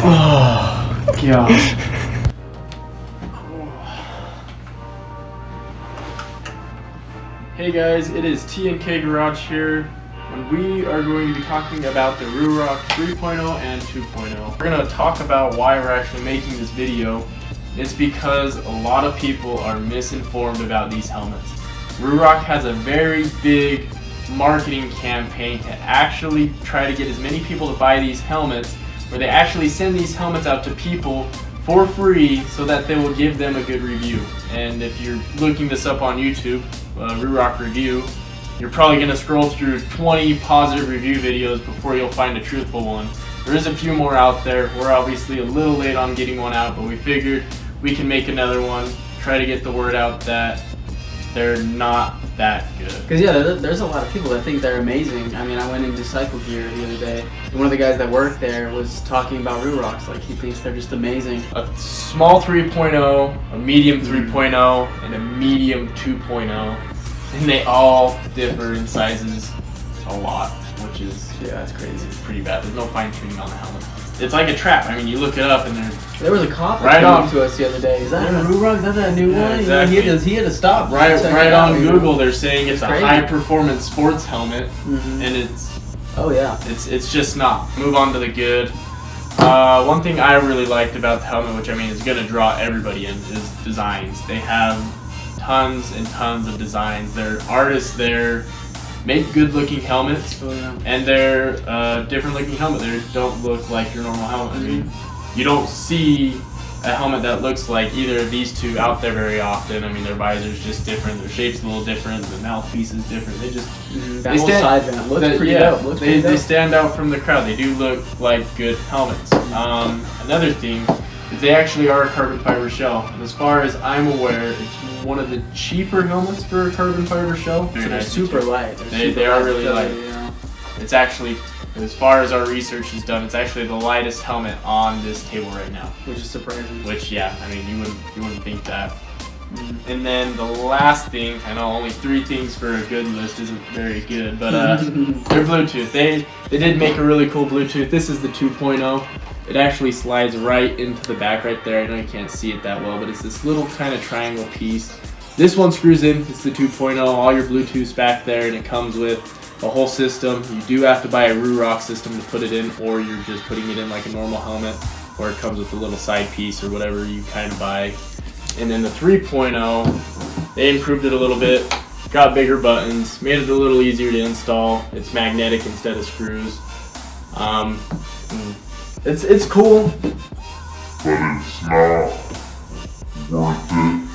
Oh, gosh. Hey guys, it is TNK Garage here, and we are going to be talking about the Ruroc 3.0 and 2.0. We're going to talk about why we're actually making this video. It's because a lot of people are misinformed about these helmets. Ruroc has a very big marketing campaign to actually try to get as many people to buy these helmets, where they actually send these helmets out to people for free so that they will give them a good review. And if you're looking this up on YouTube, Ruroc review, you're probably going to scroll through 20 positive review videos before you'll find a truthful one. There is a few more out there. We're obviously a little late on getting one out, but we figured we can make another one, try to get the word out that they're not that good. Because yeah, there's a lot of people that think they're amazing. I mean, I went into Cycle Gear the other day, and one of the guys that worked there was talking about Rurocs, like he thinks they're just amazing. A small 3.0, a medium 3.0, and a medium 2.0, and they all differ in sizes a lot, which is, Yeah, that's crazy. it's pretty bad. There's no fine tuning on the helmet. It's like a trap. I mean, you look it up and there was a cop that right came on up to us the other day. Is that a Ruroc? Is that that new Yeah, one? exactly. You know, he had to stop. right out. on Google. They're saying it's a crazy. high-performance sports helmet, Mhm. and it's Oh yeah. it's just not. Move on to the good. One thing I really liked about the helmet, which I mean is going to draw everybody in, is designs. They have tons and tons of designs. There are artists there make good-looking helmets, Oh yeah. and they're different-looking helmet. They don't look like your normal helmet. I mean, you don't see a helmet that looks like either of these two out there very often. I mean, their visor's just different, their shape's a little different, the mouthpiece is different. They just That whole side vent looks pretty dope. Looks pretty they dope. stand out from the crowd. They do look like good helmets. Another thing is they actually are a carbon fiber shell. And as far as I'm aware, it's one of the cheaper helmets for a carbon fiber shell. So they're super light. They are really light. You know? It's actually, as far as our research is done, it's actually the lightest helmet on this table right now. Which is surprising. Which, yeah, I mean, you wouldn't think that. And then the last thing, I know only 3 things for a good list isn't very good, but they're Bluetooth. They did make a really cool Bluetooth. This is the 2.0. It actually slides right into the back right there. I know you can't see it that well, but it's this little kind of triangle piece. This one screws in. It's the 2.0. All your Bluetooth's back there, and it comes with a whole system. You do have to buy a Ruroc system to put it in, or you're just putting it in like a normal helmet, or it comes with a little side piece or whatever you kind of buy. And then the 3.0, they improved it a little bit, got bigger buttons, made it a little easier to install. It's magnetic instead of screws. It's cool. But it's not worth it.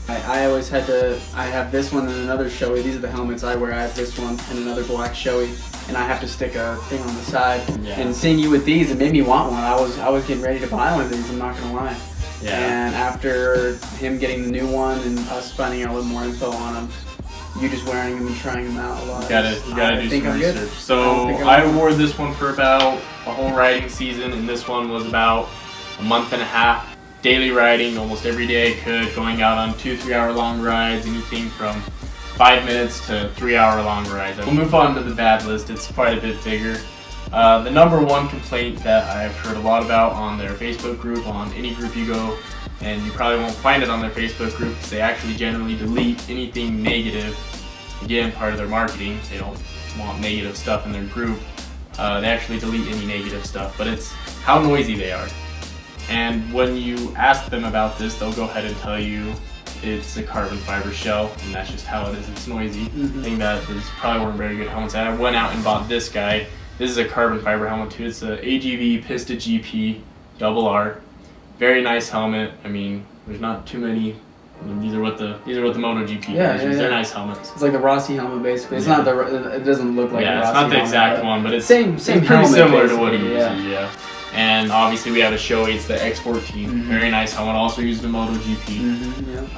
I always had to, I have this one and another Shoei. These are the helmets I wear. I have this one and another black Shoei, and I have to stick a thing on the side. Yeah. And seeing you with these, it made me want one. I was getting ready to buy one of these, I'm not gonna lie. Yeah. And after him getting the new one and us finding out a little more info on him, you just wearing them and trying them out a lot. You gotta do some research. So I wore this one for about a whole riding season, and this one was about a month and a half. Daily riding, almost every day I could, going out on 2-3 hour long rides, anything from 5 minutes to 3 hour long rides. We'll move on to the bad list. It's quite a bit bigger. The number one complaint that I've heard a lot about on their Facebook group, on any group you go, and you probably won't find it on their Facebook group because they actually generally delete anything negative. Again, part of their marketing, they don't want negative stuff in their group. They actually delete any negative stuff, but it's how noisy they are. And when you ask them about this, they'll go ahead and tell you it's a carbon fiber shell, and that's just how it is. It's noisy. I think that is probably one very good helmets. I went out and bought this guy. This is a carbon fiber helmet too. It's a AGV Pista GP RR. Very nice helmet. I mean, there's not too many. I mean, these are what the MotoGP versions. They're nice helmets. It's like the Rossi helmet basically. It's not the. It doesn't look like. Yeah, the it's Rossi not the exact helmet, one, but it's same it's pretty helmet, similar to what he basically, uses. Yeah. And obviously we have a Shoei. It's the X14. Very nice helmet. Also used in MotoGP.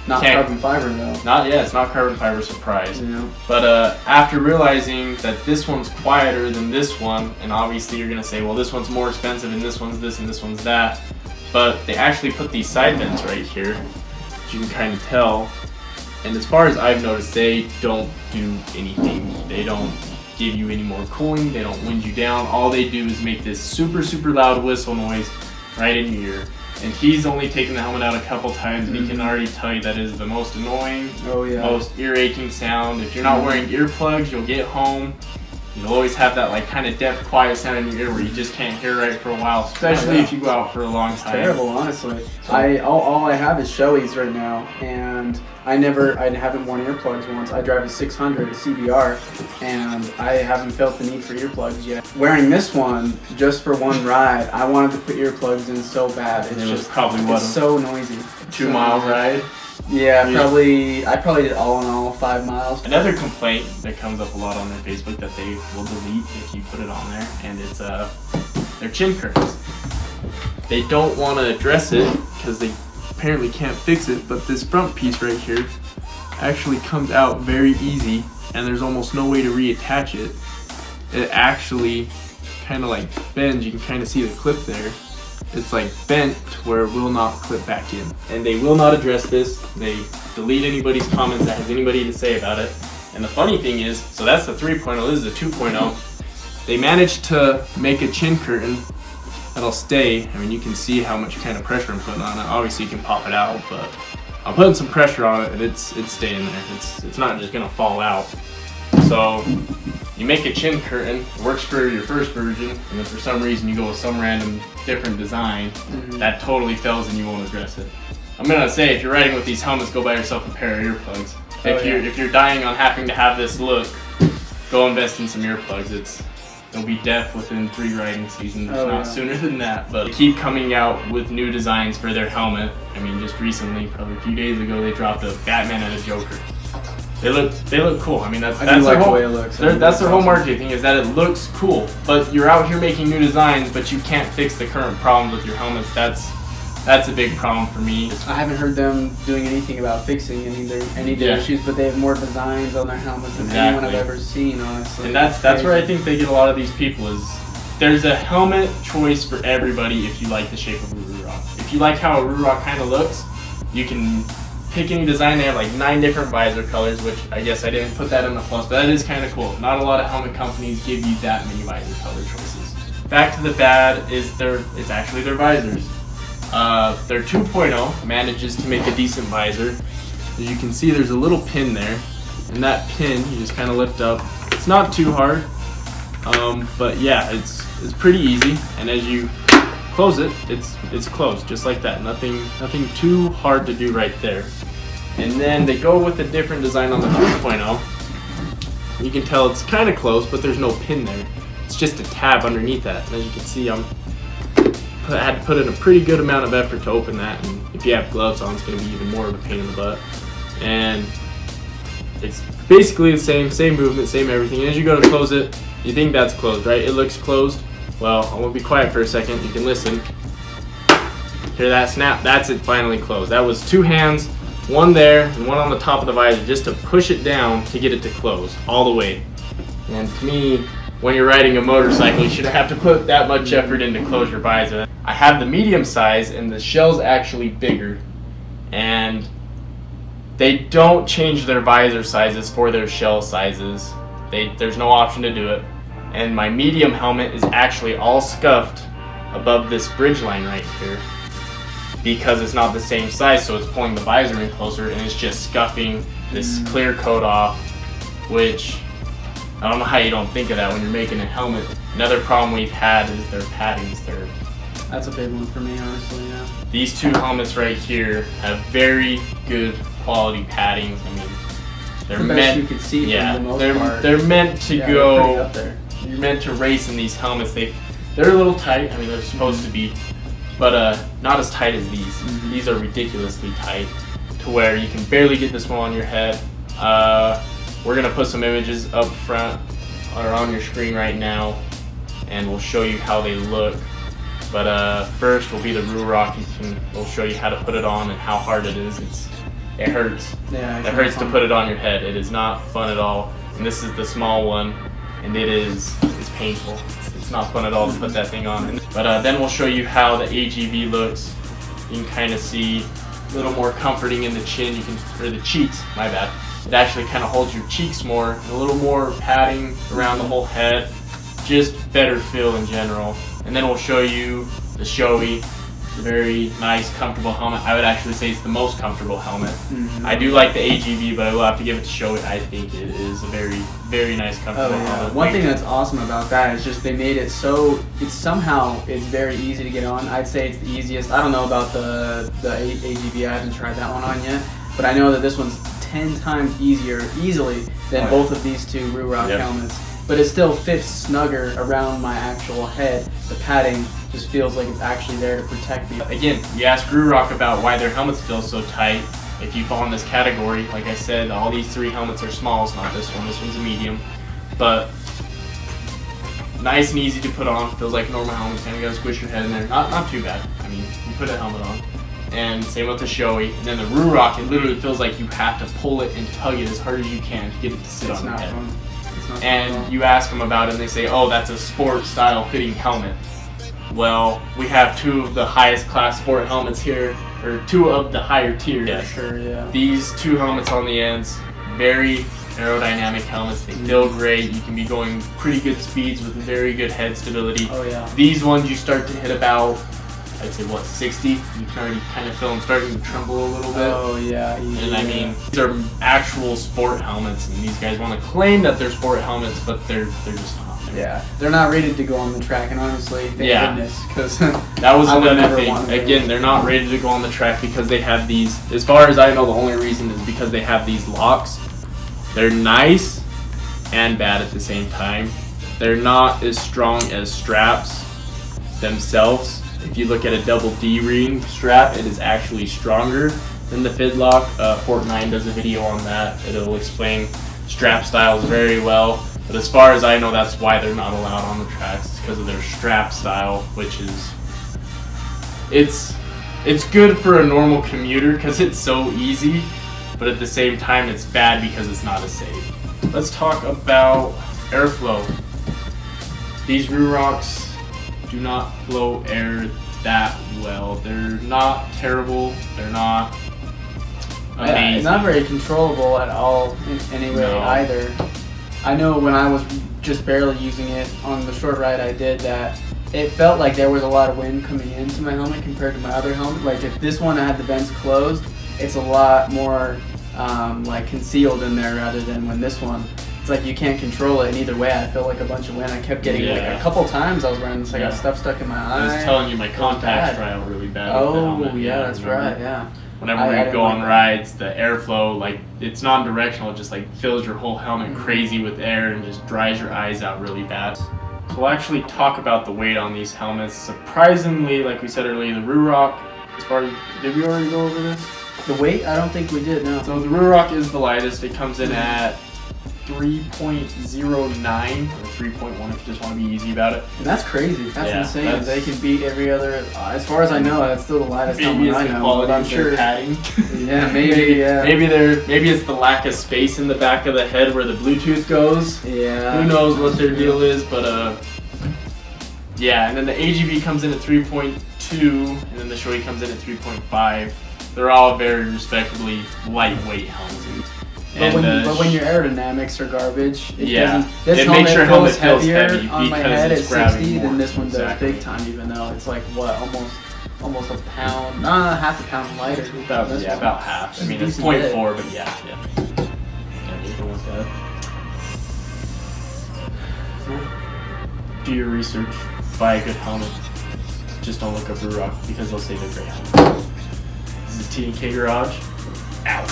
Not carbon fiber though. It's not carbon fiber. Surprise. Yeah. But after realizing that this one's quieter than this one, and obviously you're gonna say, well, this one's more expensive, and this one's this, and this one's that. But they actually put these side vents right here, which you can kind of tell. And as far as I've noticed, they don't do anything. They don't give you any more cooling. They don't wind you down. All they do is make this super, super loud whistle noise right in your ear. And he's only taken the helmet out a couple times, and he can already tell you that is the most annoying, most ear-aching sound. If you're not wearing earplugs, you'll get home. You'll always have that like kind of deaf, quiet sound in your ear where you just can't hear right for a while, especially if you go out for a long time. It's terrible, honestly. All I have is Shoeies right now, and I haven't worn earplugs once. I drive a 600 CBR, and I haven't felt the need for earplugs yet. Wearing this one just for one ride, I wanted to put earplugs in so bad. It's just probably it's so noisy. 2 mile ride. Yeah, I probably did all in all 5 miles. Another complaint that comes up a lot on their Facebook that they will delete if you put it on there, and it's their chin curtains. They don't want to address it because they apparently can't fix it, but this front piece right here actually comes out very easy, and there's almost no way to reattach it. It actually kind of like bends. You can kind of see the clip there. It's like bent where it will not clip back in. And they will not address this. They delete anybody's comments that has anybody to say about it. And the funny thing is, so that's the 3.0, this is the 2.0. They managed to make a chin curtain that'll stay. I mean, you can see how much kind of pressure I'm putting on it. Obviously you can pop it out, but I'm putting some pressure on it and it's staying there. It's not just gonna fall out. So you make a chin curtain, it works for your first version, and then for some reason you go with some random different design that totally fails and you won't address it. I'm gonna say, if you're riding with these helmets, go buy yourself a pair of earplugs. If you're dying on having to have this look, go invest in some earplugs. They'll be deaf within 3 riding seasons, not sooner than that. But they keep coming out with new designs for their helmet. I mean, just recently, probably a few days ago, they dropped a Batman and a Joker. They look cool. I mean, that's their like whole, the way it looks. That's their whole marketing thing, is that it looks cool. But you're out here making new designs, but you can't fix the current problems with your helmets. That's a big problem for me. I haven't heard them doing anything about fixing any of their issues, but they have more designs on their helmets than anyone I've ever seen, honestly. And that's where I think they get a lot of these people is, there's a helmet choice for everybody if you like the shape of a Ruroc. If you like how a Ruroc kind of looks, you can pick any design. They have like 9 different visor colors, which I guess I didn't put that in the plus, but that is kind of cool. Not a lot of helmet companies give you that many visor color choices. Back to the bad is it's actually their visors. Their 2.0 manages to make a decent visor. As you can see, there's a little pin there, and that pin you just kind of lift up. It's not too hard, but yeah, it's pretty easy. And as you close it, it's closed just like that. Nothing too hard to do right there. And then they go with a different design on the 3.0. You can tell it's kind of closed, but there's no pin there. It's just a tab underneath that. And as you can see, I had to put in a pretty good amount of effort to open that, and if you have gloves on, it's going to be even more of a pain in the butt. And it's basically the same movement, same everything. And as you go to close it, you think that's closed, right? It looks closed. Well, I'm going to be quiet for a second. You can listen. Hear that snap? That's it finally closed. That was 2 hands, one there and one on the top of the visor, just to push it down to get it to close all the way. And to me, when you're riding a motorcycle, you shouldn't have to put that much effort in to close your visor. I have the medium size, and the shell's actually bigger, and they don't change their visor sizes for their shell sizes. There's no option to do it. And my medium helmet is actually all scuffed above this bridge line right here because it's not the same size, so it's pulling the visor in closer and it's just scuffing this clear coat off, which I don't know how you don't think of that when you're making a helmet. Another problem we've had is their paddings. That's a big one for me, honestly, yeah. These 2 helmets right here have very good quality paddings. I mean, they're meant, you could see for the most part. They're meant to go. You're meant to race in these helmets. They're a little tight. I mean, they're supposed to be, but not as tight as these. These are ridiculously tight to where you can barely get this one on your head. We're gonna put some images up front or on your screen right now, and we'll show you how they look. But first will be the Ruroc. We'll show you how to put it on and how hard it is. It hurts. Yeah, it hurts to put it on your head. It is not fun at all. And this is the small one, and it's painful. It's not fun at all to put that thing on. But then we'll show you how the AGV looks. You can kind of see a little more comforting in the chin. Or the cheeks, my bad. It actually kind of holds your cheeks more, and a little more padding around the whole head. Just better feel in general. And then we'll show you the Shoei. It's a very nice, comfortable helmet. I would actually say it's the most comfortable helmet. I do like the AGV, but I will have to give it to Shoei. I think it is a very, very nice, comfortable helmet. One thing that's awesome about that is just they made it so it's very easy to get on. I'd say it's the easiest. I don't know about the AGV. I haven't tried that one on yet, but I know that this one's 10 times easily than both of these two Ruroc helmets. But it still fits snugger around my actual head. The padding just feels like it's actually there to protect me. Again, you ask Ruroc about why their helmets feel so tight. If you fall in this category, like I said, all these 3 helmets are smalls, not this one. This one's a medium. But nice and easy to put on. Feels like a normal helmet. Kind of gotta squish your head in there. Not too bad. I mean, you put a helmet on. And same with the Shoei. And then the Ruroc, it literally feels like you have to pull it and tug it as hard as you can to get it to sit on your head. And you ask them about it and they say, oh, that's a sport style fitting helmet. Well, we have 2 of the highest class sport helmets here, or 2 of the higher tiers. Yeah, sure, yeah. These 2 helmets on the ends, very aerodynamic helmets. They feel great. You can be going pretty good speeds with very good head stability. Oh yeah. These ones you start to hit about, I'd say what, 60? You can already kind of feel them starting to tremble a little bit. Oh yeah. And I mean, these are actual sport helmets, and these guys want to claim that they're sport helmets, but they're just not. Yeah, they're not rated to go on the track, and honestly, thank goodness, because that was another thing. Again, they're not rated to go on the track because they have these. As far as I know, the only reason is because they have these locks. They're nice and bad at the same time. They're not as strong as straps themselves. If you look at a double D-ring strap, it is actually stronger than the Fidlock. Fort9 does a video on that. It'll explain strap styles very well. But as far as I know, that's why they're not allowed on the tracks. It's because of their strap style, which is... It's good for a normal commuter because it's so easy, but at the same time, it's bad because it's not as safe. Let's talk about airflow. These Rurocs do not flow air that well. They're not terrible. They're not amazing. It's not very controllable at all in any way either. I know when I was just barely using it on the short ride I did that it felt like there was a lot of wind coming into my helmet compared to my other helmet. Like if this one had the vents closed, it's a lot more like concealed in there rather than when this one. It's like you can't control it, and either way I felt like a bunch of wind. I kept getting like a couple times I was wearing this, I got stuff stuck in my eye. I was telling you my contacts dry out really bad with the helmet. That's right, yeah. Whenever we go on rides, the airflow, like it's non-directional, it just like fills your whole helmet crazy with air and just dries your eyes out really bad. So we'll actually talk about the weight on these helmets. Surprisingly, like we said earlier, the Ruroc, as far as, did we already go over this? The weight? I don't think we did, no. So the Ruroc is the lightest. It comes in at 3.09 or 3.1 if you just want to be easy about it. And that's crazy. That's insane. They can beat every other. As far as I know, that's still the lightest helmet I know. But I'm sure. Padding. Yeah, maybe. Yeah. Maybe it's the lack of space in the back of the head where the Bluetooth goes. Yeah. Who knows what their deal is, but yeah. And then the AGV comes in at 3.2, and then the Shoei comes in at 3.5. They're all very respectably lightweight helmets. But when your aerodynamics are garbage, it doesn't. This it makes your helmet feels heavier heavy on my head at 60 than this one does Exactly. big time. Even though it's like what, almost a pound, half a pound lighter. About half. I mean, it's 0.4, but yeah. Do your research. Buy a good helmet. Just don't look up Ruroc because they'll say they're great helmets. This is T&K Garage. Out.